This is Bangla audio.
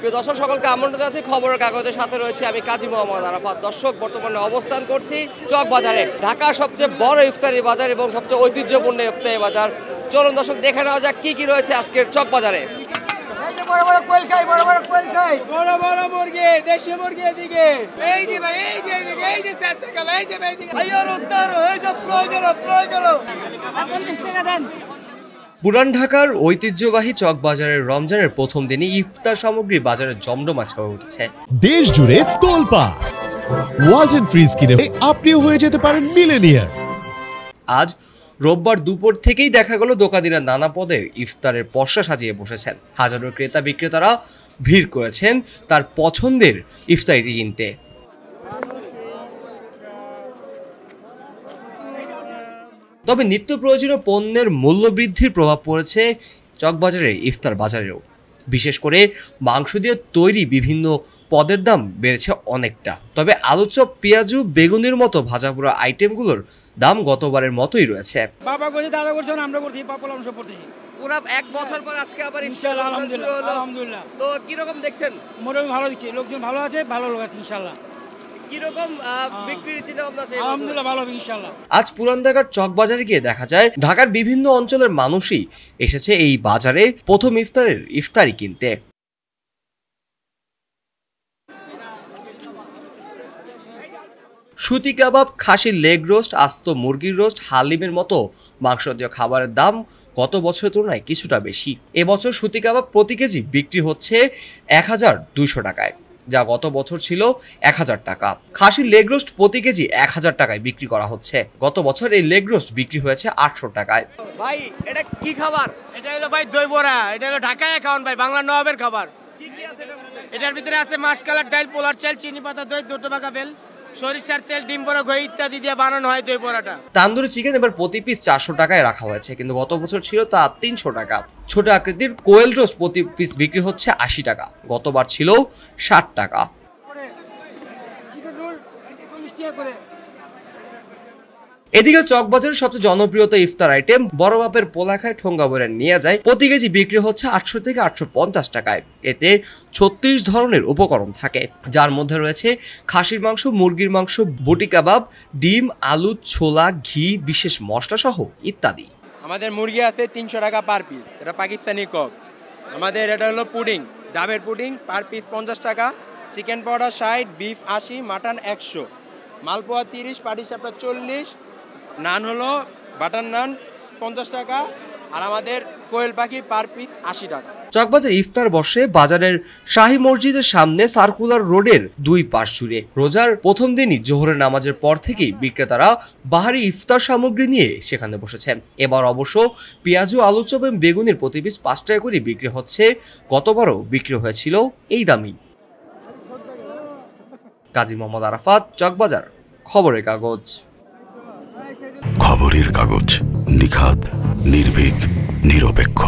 প্রিয় দর্শক সকলকে আমন্ত্রণ জানাচ্ছি খবরের কাগজের সাথে রয়েছে আমি কাজী মোহাম্মদ আরাফাত। দর্শক বর্তমানে অবস্থান করছি চক বাজারে, ঢাকার সবচেয়ে বড় ইফতারি বাজার এবং সবচেয়ে ঐতিহ্যপূর্ণ ইফতারি বাজার। চলুন দর্শক দেখে নেওয়া যাক কি কি রয়েছে আজকের চক বাজারে। পুরান ঢাকার ঐতিহ্যবাহী চক বাজারের রমজানের প্রথম দিনই ইফতার সামগ্রী বাজারে জমজমাট হয়ে উঠছে। দেশ জুড়ে তোলপাড় ওয়ালটন ফ্রিজ কিনে আপনিও হয়ে যেতে পারেন মিলেনিয়ার। আজ রোববার দুপুর থেকেই দেখা গেল দোকানিরা নানা পদের ইফতারের পসরা সাজিয়ে বসেছেন। হাজারো ক্রেতা বিক্রেতারা ভিড় করেছেন তার পছন্দের ইফতারিটি কিনতে। তবে নিত্য প্রয়োজনীয় পণ্যের মূল্য বৃদ্ধির প্রভাব পড়েছে চকবাজারের ইফতার বাজারেও। বিশেষ করে মাংস দিয়ে তৈরি বিভিন্ন পদের দাম বেড়েছে অনেকটা। তবে আলু চপ, পেঁয়াজু, বেগুনের মতো ভাজাপোড়া আইটেমগুলোর দাম গতবারের মতোই রয়েছে। বাবা করছে, দাদা করছে, আমরা করছি, পাপা অংশ করতেছি। পুরো এক বছর পর আজকে আবার ইনশাআল্লাহ আলহামদুলিল্লাহ। তো কি রকম দেখছেন? মোটামুটি ভালো দিচ্ছে, লোকজন ভালো আছে, ভালো লোক আছে ইনশাআল্লাহ। কিরকম বিক্রির চিন্তা ভাবনা আছে? আলহামদুলিল্লাহ ভালো হবে ইনশাআল্লাহ। আজ পুরান ঢাকার চক বাজারে গিয়ে দেখা যায় ঢাকার বিভিন্ন অঞ্চলের মানুষই এসেছে এই বাজারে প্রথম ইফতারের ইফতারি কিনতে। সুতি কাবাব, খাসির লেগ রোস্ট, আস্ত মুরগির রোস্ট, হালিমের মতো মাংসজাতীয় খাবারের দাম গত বছরের তুলনায় কিছুটা বেশি। এবছর সুতি কাবাব প্রতি কেজি বিক্রি হচ্ছে 1200 টাকায়, যা গত বছর ছিল 1000 টাকা। খাসির লেগ রোস্ট প্রতি কেজি 1000 টাকায় বিক্রি করা হচ্ছে। গত বছর এই লেগ রোস্ট বিক্রি হয়েছে 800 টাকায়। ভাই এটা কি খাবার? এটা হলো ভাই দই বড়া। এটা হলো ঢাকায় খাওয়ান ভাই, বাংলা নবাবের খাবার। কি কি আছে এটার মধ্যে? এটার ভিতরে আছে মাসকালার ডাল, পোলার চাল, চিনি পাতা, দই, দুটো বাঁকা বেল, সরিষার তেল, ডিম বড়া, ঘই ইত্যাদি দিয়ে বানানো হয় দই বড়াটা। তান্দুরি চিকেন এবার প্রতি পিস 400 টাকায় রাখা হয়েছে, কিন্তু গত বছর ছিল তা 300 টাকা। ছোট আকৃতির কোয়েল রোস্ট প্রতি পিস বিক্রি হচ্ছে 80 টাকা, গতবার ছিল 60 টাকা। এদিকে চকবাজারের সবচেয়ে জনপ্রিয়তা ইফতার আইটেম বড় বাপের পোলা খায় ঠোঙ্গা বলে নিয়ে যায় প্রতি কেজি বিক্রি হচ্ছে 800 থেকে 850 টাকায়। এতে 36 ধরনের উপকরণ থাকে, যার মধ্যে রয়েছে খাসির মাংস, মুরগির মাংস, বুটি কাবাব, ডিম, আলু, ছোলা, ঘি, বিশেষ মশলা সহ ইত্যাদি। আমাদের মুরগি আছে 300 টাকা পার পিস, এটা পাকিস্তানি কক। আমাদের এটা হলো পুডিং, ডাবের পুডিং, পার পিস 50 টাকা। চিকেন পাউডার 60, বিফ 80, মাটন 100, মালপোয়া 30, পাটিসাপটা 40, নান হলো বাটার নান 50 টাকা, আর আমাদের কোয়েল পাখি পার পিস 80 টাকা। চকবাজার ইফতার বসে বাজারের শাহী মসজিদের সামনে সার্কুলার রোডের দুই পাশ জুড়ে। রোজার প্রথম দিনই জোহরের নামাজের পর থেকেই বিক্রেতারা বাহারি ইফতার সামগ্রী নিয়ে সেখানে বসেছেন। এবার অবশ্য পেঁয়াজু, আলু চপ এবং বেগুনের প্রতি পিস 5 টাকা করে বিক্রি হচ্ছে। গতবারও বিক্রি হয়েছিল এই দামই। কাজী মোহাম্মদ আরাফাত, চকবাজার, খবরের কাগজ। খবরের কাগজ, নিখাত, নির্ভীক, নিরপেক্ষ।